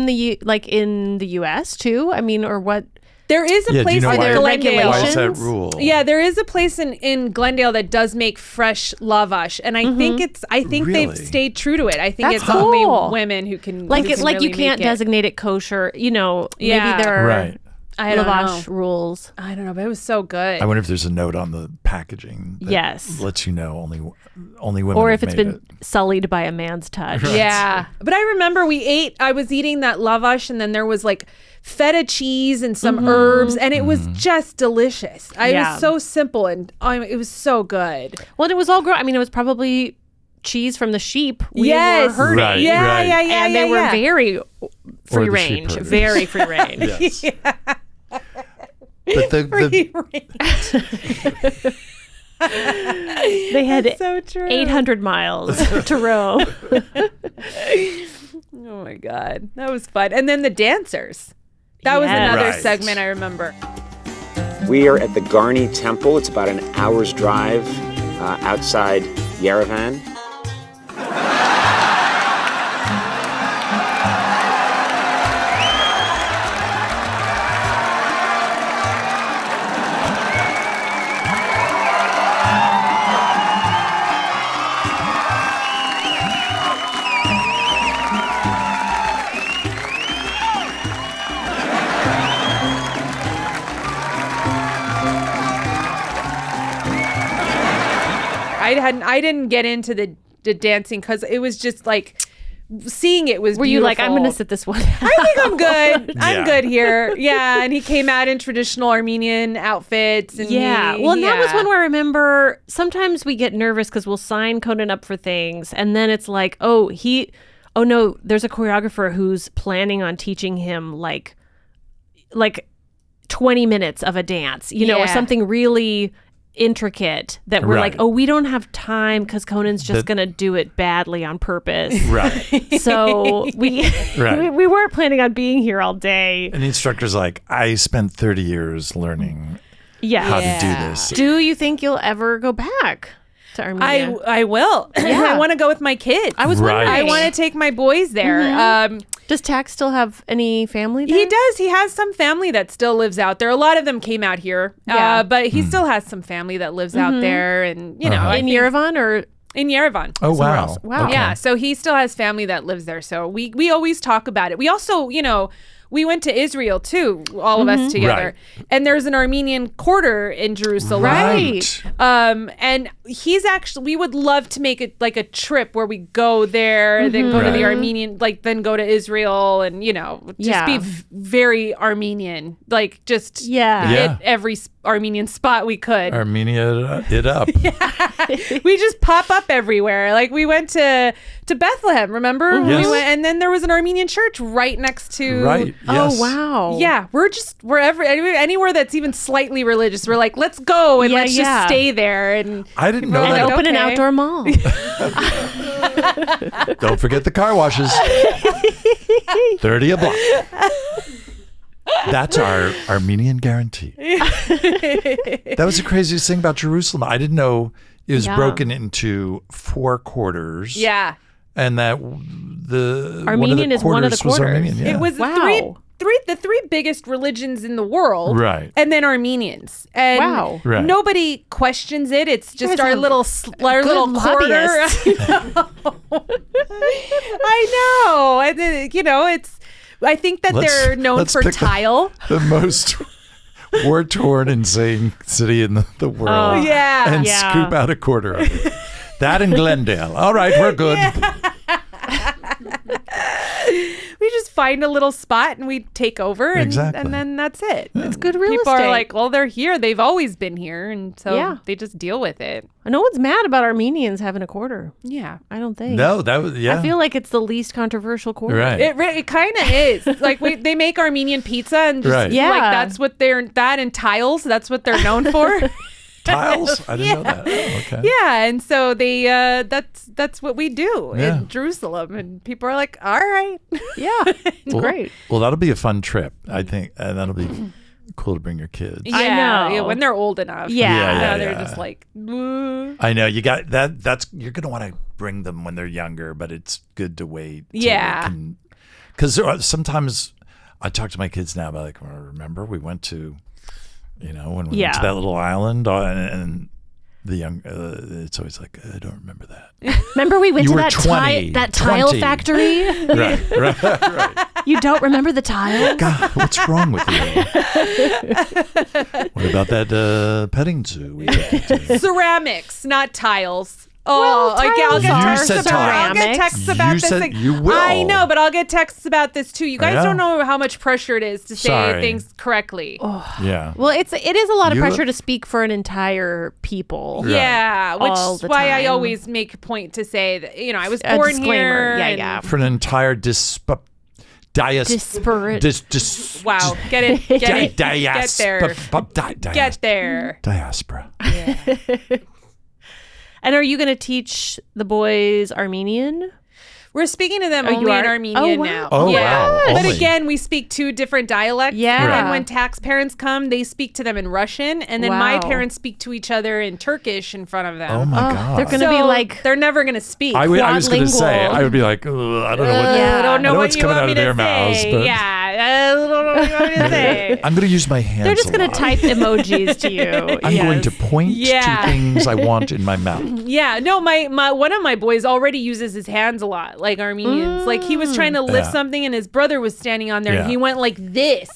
in the US too? I mean, or what? There is a Yeah, do you place know in why- Glendale. Why is that regulations? rule? Yeah, there is a place in Glendale that does make fresh lavash, and I think Really? they've stayed true to it. I think That's it's only cool. women who can Like who it's can like really you can't make it. designate it kosher. You know, Yeah. maybe there are Right. I don't lavash know. rules. I don't know, but it was so good. I wonder if there's a note on the packaging that Yes. lets you know only women Or have if it's made been it. sullied by a man's touch. Yeah. But I remember I was eating that lavash, and then there was like feta cheese and some herbs, and it was just delicious. It Yeah. was so simple, and it was so good. Well, it was all grown. I mean, it was probably cheese from the sheep we were Yes. herding. Right. Yeah. And they were very free the sheep range. herders. Very free range. Yes. But the They had so true. 800 miles to roam. Oh my God. That was fun. And then the dancers. That was Yes. another Right. segment I remember. We are at the Garni Temple. It's about an hour's drive outside Yerevan. I didn't get into the dancing because it was just like seeing it was Were you like, I'm beautiful. going to sit this one out? I think I'm good. I'm Yeah. good here. Yeah, and he came out in traditional Armenian outfits. And Yeah. he- Well, and that was yeah. one where I remember sometimes we get nervous because we'll sign Conan up for things. And then it's like, oh no, there's a choreographer who's planning on teaching him like 20 minutes of a dance, or Yeah. something really intricate that we're like, Right. oh, we don't have time because Conan's just going to do it badly on purpose. right. So we, Right. we weren't planning on being here all day. And the instructor's like, I spent 30 years learning Yeah. how to do this. Do you think you'll ever go back to Armenia? I will. I want to go with my kids. I was Right. wondering. I want to take my boys there. Does Tax still have any family there? He does. He has some family that still lives out there. A lot of them came out here, Yeah. but he still has some family that lives out there, and I In think- Yerevan or in Yerevan. Oh, somewhere wow. else. Wow. Okay. Yeah, so he still has family that lives there. So we always talk about it. We also, we went to Israel too, all of us together. Right. And there's an Armenian quarter in Jerusalem. Right. And we would love to make it like a trip where we go there, then go to the Right. Armenian, then go to Israel and, just be very Armenian, just Yeah. hit Yeah. every Armenian spot we could. Armenia it up. We just pop up everywhere. Like we went to Bethlehem, remember? Yes. We went, and then there was an Armenian church right next to. Right. Oh, Yes. wow. Yeah, we're just anywhere that's even slightly religious. We're like, let's go and Yeah, let's yeah. just stay there. And I didn't know And that. open an okay. outdoor mall. Don't forget the car washes. 30 a block. That's our Armenian guarantee. That was the craziest thing about Jerusalem. I didn't know it was Yeah. broken into 4 quarters. yeah, and that the Armenian is one of the was quarters. Armenian. Yeah. It was the three biggest religions in the world, right? And then Armenians, and right. nobody questions it. It's just our little quarter. I know. And it's. I think that they're known for tile. The most war-torn, insane city in the world. Oh, yeah. And scoop out a quarter of it. That in Glendale. All right, we're good. We just find a little spot and we take over, and then that's it. Yeah. It's good real People estate. are like, well, they're here. They've always been here, and so they just deal with it. No one's mad about Armenians having a quarter. Yeah, I don't think. No, that was I feel like it's the least controversial quarter. Right. It kind of is. Like they make Armenian pizza, and just like that's what and tiles. That's what they're known for. Tiles? I didn't know that. Oh, okay. Yeah, and so they that's what we do in Jerusalem, and people are like, all right. Yeah, great. Well, that'll be a fun trip, I think, and that'll be cool to bring your kids. Yeah, I know. yeah, when they're old enough. Yeah. They're just like, I know you got that. That's you're gonna want to bring them when they're younger, but it's good to wait. Because sometimes I talk to my kids now about remember we went to. When we went to that little island, and the young, it's always like, I don't remember that. Remember we went to that 20, tile factory? Right. You don't remember the tile? God, what's wrong with you? What about that petting zoo we took you to? Ceramics, not tiles. Well, I'll get texts about this thing. You will. I know, but I'll get texts about this too. You guys don't know how much pressure it is to say things correctly. Oh. Yeah. Well, it is a lot of pressure to speak for an entire people. Right. Yeah, which All is the why I time. always make a point to say that I was born here. Yeah. For an entire Disparate. Wow, get it. Get there. Get there. Diaspora. Yeah. And are you going to teach the boys Armenian? We're speaking to them only in Armenian now. Oh, wow. But Only. again, we speak two different dialects. Yeah. And when tax parents come, they speak to them in Russian. And then my parents speak to each other in Turkish in front of them. Oh, my God. They're going to be like... They're never going to speak. I was going to say, I would be like, I don't know what I don't know what's what you coming want out me of their to mouths. say. But Yeah, I don't know what you want me to say. I'm going to use my hands. They're just going to type emojis to you. I'm going to point to things I want in my mouth. Yeah, no, my one of my boys already uses his hands a lot, like Armenians. Like he was trying to lift something, and his brother was standing on there, and he went like this,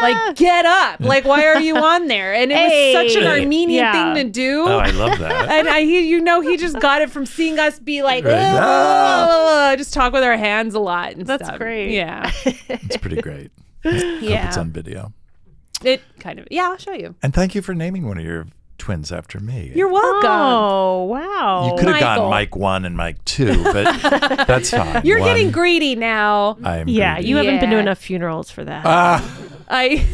like get up, like why are you on there? And it was such an Armenian thing to do. Oh, I love that. And he just got it from seeing us be like, just talk with our hands a lot. And That's stuff. great. Yeah, It's pretty great. Hope it's on video. It kind of. Yeah, I'll show you. And thank you for naming one of your twins after me. You're welcome. Oh, wow. You could have Michael. gone Mike 1 and Mike 2, but that's fine. You're One, getting greedy now. I am Yeah, greedy. you haven't been to enough funerals for that. I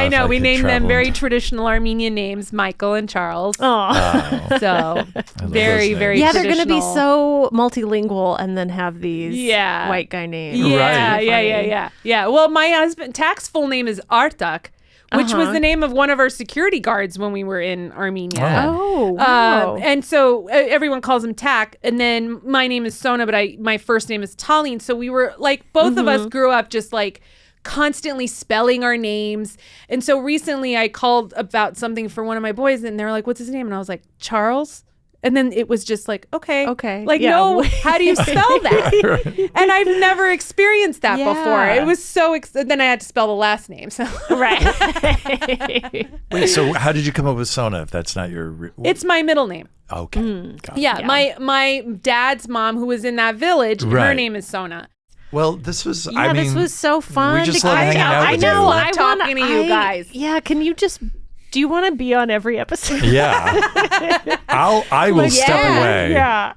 know. if I We could named them travel very in- traditional Armenian names, Michael and Charles. Oh. So those very, names. very Yeah, they're going to be traditional. so multilingual and then have these Yeah. white guy names. Yeah, Right. yeah. Well, my husband, Tak's full name is Artak, which was the name of one of our security guards when we were in Armenia. Oh, wow. And so everyone calls him Tak, and then my name is Sona, but my first name is Talene. So we were like, both of us grew up just like constantly spelling our names. And so recently I called about something for one of my boys, and they were like, what's his name? And I was like, Charles. And then it was just like, okay. Like, Yeah. no, how do you spell that? And I've never experienced that before. It was so, then I had to spell the last name. So. Right. Wait, so how did you come up with Sona if that's not your... It's my middle name. Okay. Got it. Yeah. My dad's mom, who was in that village, her Right. name is Sona. Well, this was... Yeah, I mean, this was so fun. We just to love get hanging out. out I with know. you. I'm talking to you guys. Yeah, can you just... Do you want to be on every episode? Yeah. I will step away. Yeah.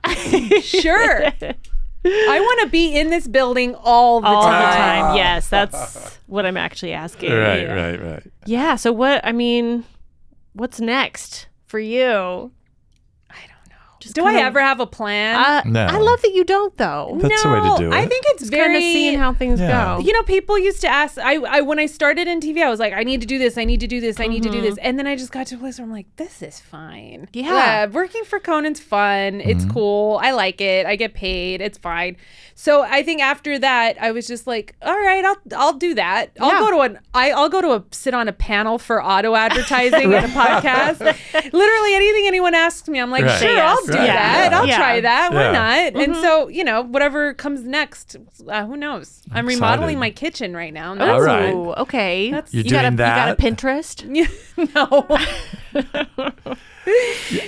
Sure. I want to be in this building all the All time. the time. Yes, that's what I'm actually asking. Right. Yeah, so what's next for you? I don't know. Do I ever have a plan? No. I love that you don't, though. That's the way to do it. I think it's Just very kind of seeing how things go. You know, people used to ask. I when I started in TV, I was like, I need to do this. I need to do this. I need to do this. And then I just got to a place where I'm like, this is fine. Yeah. Working for Conan's fun. It's cool. I like it. I get paid. It's fine. So I think after that, I was just like, all right, I'll do that. I'll go to sit on a panel for auto advertising at a podcast. Literally anything anyone asks me, I'm like, sure, I'll do that. I'll try that. Why not? And so, you know, whatever comes next, who knows? I'm remodeling my kitchen right now. Oh, all right. Okay. You're doing that? You got a Pinterest? No.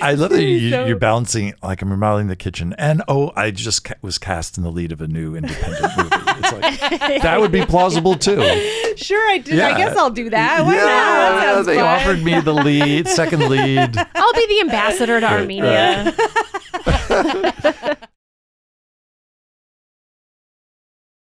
I love that you're balancing, like, I'm remodeling the kitchen, and I just was cast in the lead of a new independent movie. It's like, that would be plausible too. Sure, I did. Yeah. I guess I'll do that. Why not? That sounds they fun. offered me the second lead. I'll be the ambassador to Armenia.